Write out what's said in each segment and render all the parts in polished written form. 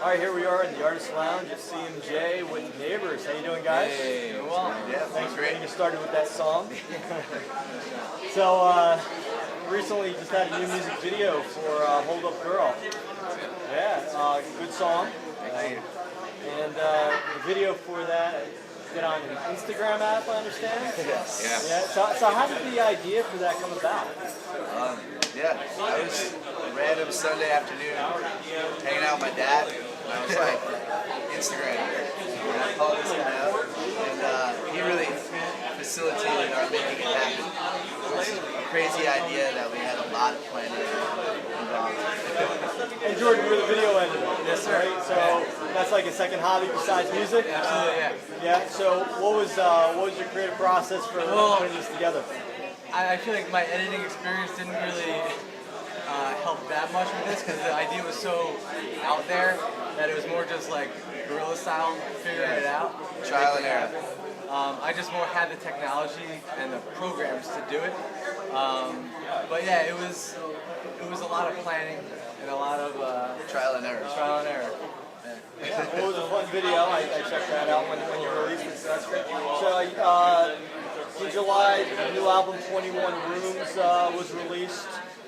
All right, here we are in the Artist Lounge at CMJ with Neighbors. How you doing, guys? Hey, well, yeah, thanks for great. getting us started with that song. So, recently just had a new music video for Hold Up Girl. Yeah, good song. Thank you. And the video for that, get on an Instagram app, I understand? Yes. Yeah. So how did the idea for that come about? I was a random Sunday afternoon hanging out with my dad, and I was like, Instagram. And I called this guy up, and he really facilitated our making it happen. It was a crazy idea that we had a lot of planning involved. And Jordan, you're the video editor. Yes, sir. Right? So that's like a second hobby besides music? Absolutely, yeah. Yeah, so what was your creative process for putting this together? I feel like my editing experience didn't really help that much with this because the idea was so out there that it was more just like guerrilla style, figuring it out. Trial and error. I just more had the technology and the programs to do it. But yeah, it was a lot of planning and a lot of Trial and error. Trial and error. Yeah, well, it was a fun video. I checked that out when you released it, so that's great. So in July, the new album 21 Rooms was released.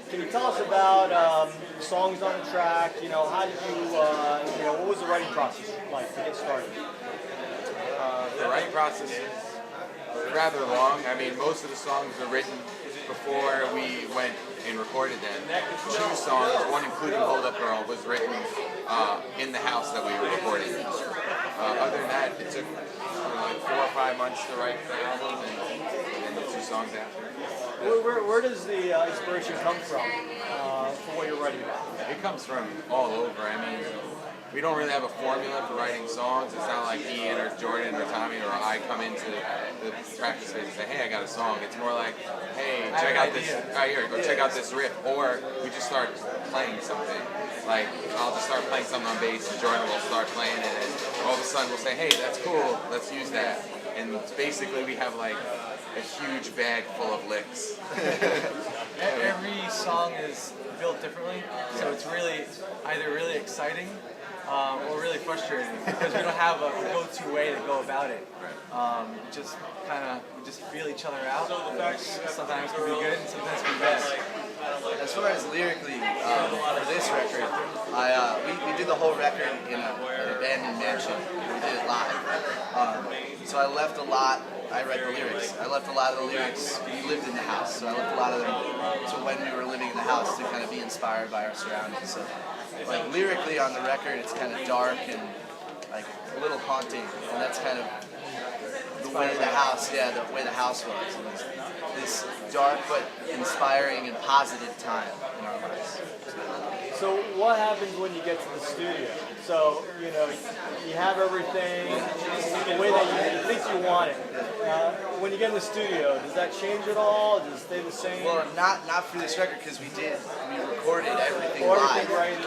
Can you tell us about songs on the track? You know, how did you, what was the writing process like to get started? The writing process is rather long. I mean, most of the songs were written before we went and recorded them. 2 songs, one including Hold Up Girl, was written in the house that we were recording. Other than that, it took like 4 or 5 months to write the album and the 2 songs after. Where does the inspiration come from for what you're writing about? It comes from all over. I mean, we don't really have a formula for writing songs. It's not like Ian or Jordan or Tommy or I come into the practice space and say, hey, I got a song. It's more like, hey, check out this, right here, go check out this riff. Or we just start playing something. Like, I'll just start playing something on bass and Jordan will start playing it and all of a sudden we'll say, hey, that's cool, let's use that. And basically we have like a huge bag full of licks. Every song is built differently, so it's really either really exciting or really frustrating because we don't have a go-to way to go about it. Just kind of feel each other out. Sometimes it can be good and sometimes it can be bad. As far as lyrically, for this record, we did the whole record in an abandoned mansion. We did it live. So I left a lot. I read the lyrics. I left a lot of the lyrics. We lived in the house, so I left a lot of them to when we were living in the house to kind of be inspired by our surroundings. So, like lyrically on the record, it's kind of dark and like a little haunting, and that's kind of the way the house, the way the house was. It was this dark but inspiring and positive time in our lives. So what happens when you get to the studio? So, you know, you have everything the way that you think you want it. When you get in the studio, does that change at all? Does it stay the same? Well, not for this record because we recorded everything live. Right.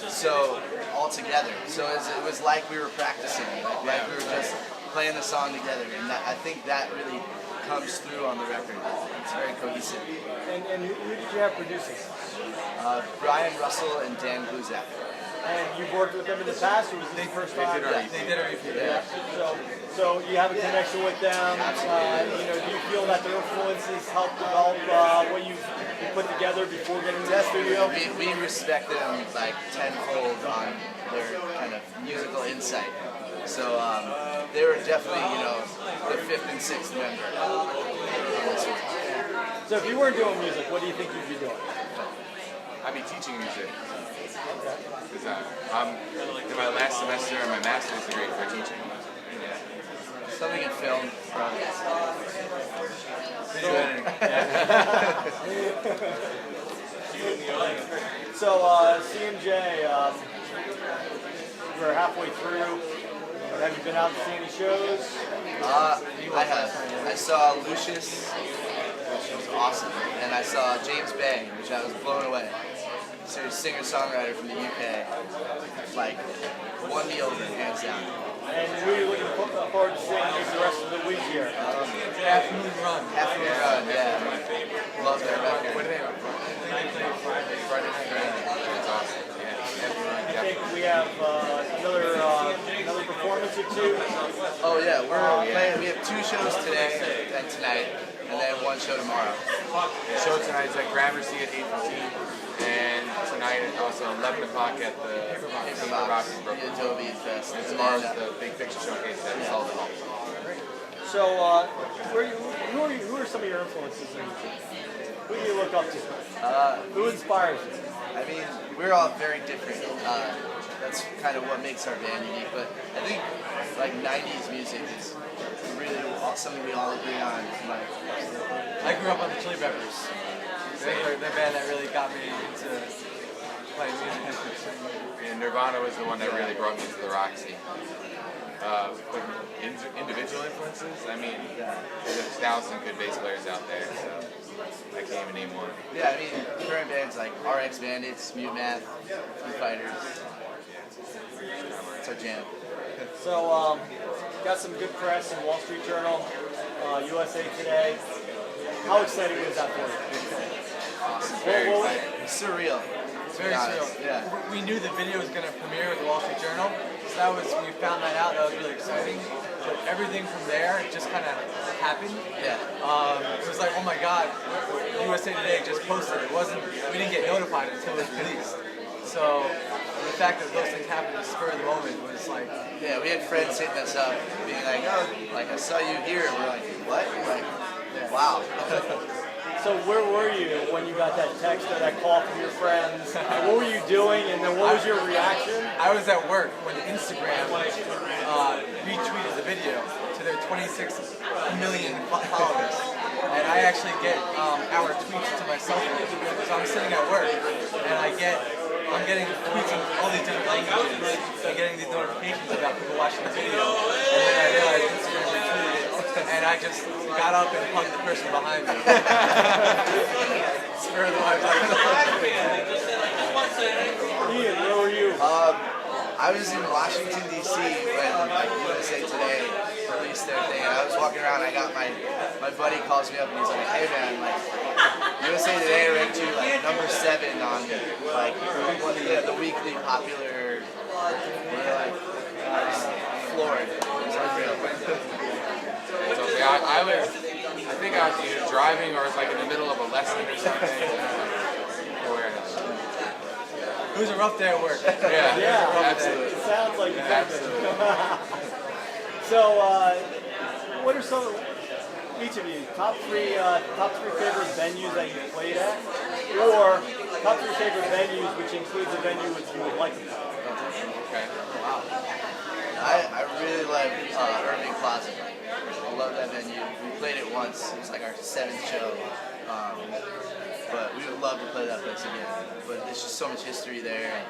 So, all together. So it was like we were practicing, like we were just playing the song together. And I think that really comes through on the record. It's very cohesive. And who did you have producing? Brian Russell and Dan Gluzak. And you've worked with them in the past, or was this the first time? They did our EP. Yeah. So you have a connection with them. Absolutely. Do you feel that their influences help develop what you put together before getting to the studio? We respect them like tenfold on their kind of musical insight. So they were definitely, the 5th and 6th member. So if you weren't doing music, what do you think you'd be doing? I'd be teaching music. Because I'm in my last semester of my master's degree for teaching. Something in film, probably. So CMJ, we're halfway through. Have you been out to see any shows? I have. I saw Lucius, which was awesome, and I saw James Bay, which I was blown away. So he's a singer-songwriter from the UK. Like, won me over, hands down. And who are you looking forward to seeing the rest of the week here? Half Moon Run. Half Moon Run, yeah. Love their record. What do they have? Friday night. Friday night. That's awesome. Yeah. think we have another performance or two. Oh yeah, we're playing. We have 2 shows today and tonight, and then 1 show tomorrow. The show tonight is at Gramercy at 8:15, and tonight at also 11 o'clock at the Paperbox in Brooklyn. The Adobe Fest. And tomorrow's the Big Picture Showcase at Sullivan Hall. So, who are some of your influences? Who do you look up to? Who inspires you? I mean, we're all very different. That's kind of what makes our band unique. But I think like 90s music is really something we all agree on. Like, I grew up on the Chili Peppers. They're the band that really got me into playing music. And Nirvana was the one that really brought me to the rock scene. But individual influences, I mean, there's 1,000 good bass players out there, so I can't even name one. yeah, I mean, current bands like RX Bandits, Mute Math, Foo Fighters. It's our jam. So, got some good press in Wall Street Journal, USA Today. How exciting was that for you? Awesome. Very Well, exciting. It's surreal. It's very surreal. Yeah. We knew the video was going to premiere with the Wall Street Journal, so we found that out. That was really exciting. But everything from there just kind of happened. Yeah. It was like, oh my God, USA Today just posted. We didn't get notified until it was released. So the fact that those things happened at the spur of the moment was like, Yeah, we had friends hitting us up, being like, "Oh, like I saw you here," and we're like, "What?" Like, wow. So where were you when you got that text or that call from your friends? What were you doing, and then what was your reaction? I was at work when Instagram retweeted the video to their 26 million followers. And I actually get our tweets to my cell phone. So I'm sitting at work and I'm getting tweets in all these different languages. So I'm getting these notifications about people watching the video. And then I realized Instagram retweeted it. And I just got up and hugged the person behind me. Spur of the moment. Ian, where were you? I was in Washington D.C. when like USA Today released their thing, and I was walking around. I got my buddy calls me up and he's like, "Hey man, like USA Today ranked you like number 7 on like the weekly popular." We're like floored. It was unreal. It's okay. I think I was either driving or was like in the middle of a lesson or something. Awareness. It was a rough day at work. Yeah, absolutely. It sounds like it happened. So, what are some, each of you, top three favorite venues that you played at, or top 3 favorite venues, which includes a venue which you would like to play? Okay. Wow. I really love Irving Plaza. I love that venue. We played it once. It was like our 7th show. But we would love to play that place again. But there's just so much history there.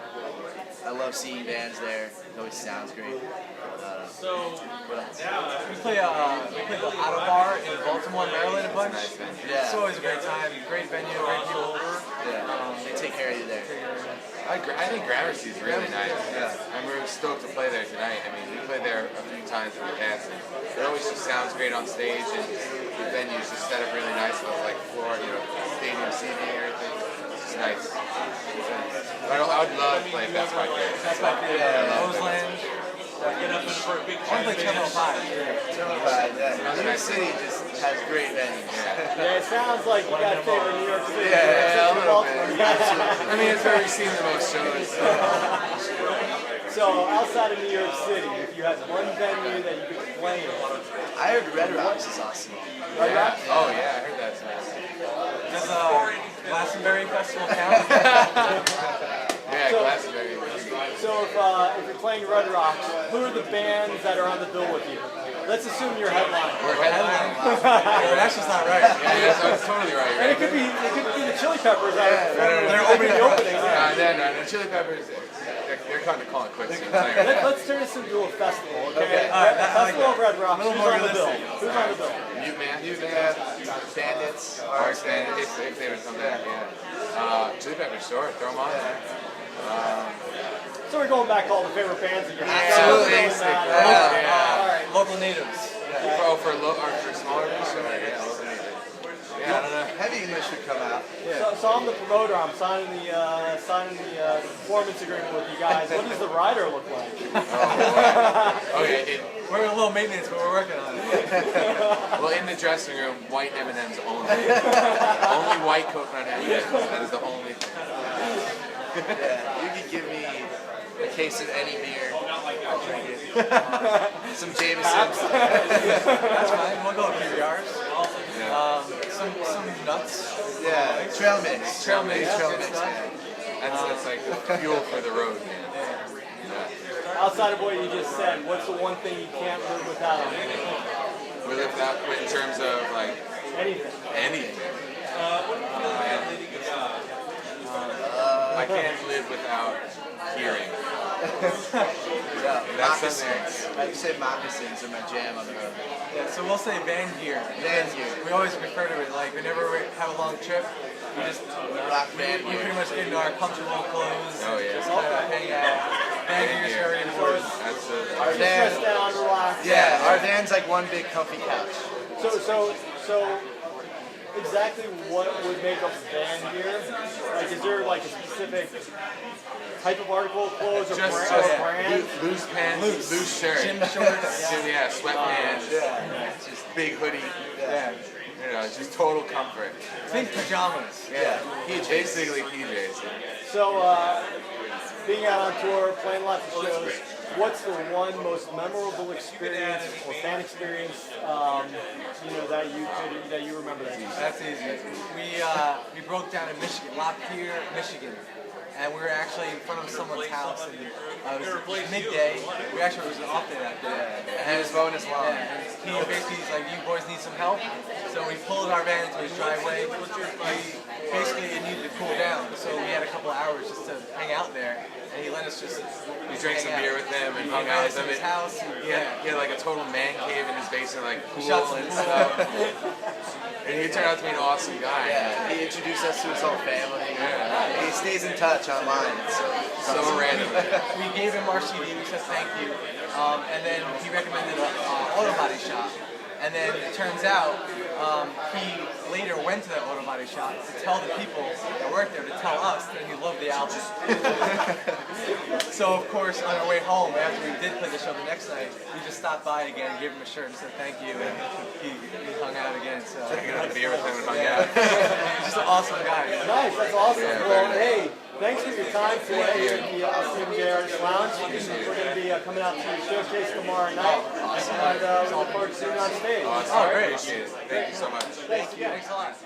I love seeing bands there. It always sounds great. What else? We played the Auto Bar in Baltimore, Maryland a bunch. Nice venue. Yeah. It's always a great time. Great venue, great people. Yeah. They take care of you there. I think Gramercy is really nice. Yeah. And we're stoked to play there tonight. I mean, we played there a few times in the past, and it always just sounds great on stage, and the venue's just set up really nice with like floor, stadium seating and everything. It's just nice. I would love to play Best Buy Theater. That's my favorite. Roseland. I want to play Terminal 5. New York City just has great venues. Yeah, it sounds like you got favorite New York City. Yeah, a little bit. I mean, it's where we've seen the most shows. So, outside of New York City, if you had one venue that you could play in, I heard Red Rocks is awesome. Red Rocks? Oh yeah, I heard that's nice. Does Glastonbury Festival count? Yeah, So- Glastonbury. So if you're playing Red Rocks, who are the bands that are on the bill with you? Let's assume you're headlining. We're headlining. That's just not right. Yeah, that's totally right. And it could be the Chili Peppers. They're opening the opening. No, the Chili Peppers, they're kind of calling quits. Let's turn this into a festival, okay? All right, I like Festival of Red Rocks. A little Who's more on the bill? realistic. Who's on the bill? Mute Man, Bandits. RX Bandits, if they would come back, yeah. Chili Peppers, sure, throw them on there. So we're going back to all the favorite bands that you have. Absolutely. All right. Local natives. For smaller bands, sure, yeah. Yeah, I don't know. Heavy English should come out. So I'm the promoter. I'm signing the performance agreement with you guys. What does the rider look like? Okay, We're a little maintenance, but we're working on it. well, in the dressing room, white M&Ms only. Only white coconut M&Ms. That is the only thing. Yeah, you could give me a case of any beer. I'll drink it. Some Jameson. That's fine. We'll go with PBRs. Yeah. Some nuts. Yeah, trail mix. Trail mix. Trail Good mix, stuff. man. That's like the fuel for the road, man. Outside of what you just said, what's the one thing you can't live without? We live that in terms of like Anything. anything. I can't live without hearing. Yeah, That's moccasins. I say moccasins are my jam on the road. Yeah, so we'll say van gear. Van gear. We always refer to it like whenever we have a long trip, we just Rock van we gear. pretty much get into our comfortable clothes. Oh, yeah. Just kind of hang out. Van gear is very important. Absolutely. Our Stressed van, down, relaxed. yeah, our van's like one big comfy couch. So exactly what would make up van gear? Like, is there like a specific type of article of clothes or Just brand? loose pants, loose shirt, Gym shorts. yeah, sweatpants, Yeah. just big hoodie. Yeah. You know, just total comfort. Think pajamas. Yeah. Basically PJs. So, being out on tour, playing lots of shows, what's the one most memorable experience or fan experience, that you remember that? That's easy. We broke down in Michigan, Lapeer, Michigan, and we were actually in front of someone's house, and it was midday. We actually was an off day that day. And he was mowing his lawn. Yeah, and he basically he's like, "You boys need some help." So we pulled our van into his driveway. Basically, it needed to cool down, so we had a couple of hours just to hang out there, and he let us just. We drank some beer with him and He hung out invited us with to him. his house. He had like a total man cave in his basement, like Shot pool some and pool. stuff. And he turned out to be an awesome guy. Yeah, he introduced us to his whole family. Yeah. He stays in touch online. So random. We gave him our CD, we said thank you, and then he recommended an auto body shop. And then it turns out he later went to that auto body shop to tell the people that worked there to tell us that he loved the album. So of course on our way home, after we did play the show the next night, we just stopped by again, gave him a shirt and said thank you, and he hung out again. So Hanging out a beer with him and hung out. he's just an awesome guy. Nice, that's awesome. Yeah, Well, very hey, thanks for your time today at the CMJ Lounge. We're going to be coming out to your showcase tomorrow night, and we look forward to seeing you on stage. Awesome. Oh, great. Appreciate it. Thank you so much. Thank you. Thanks a lot.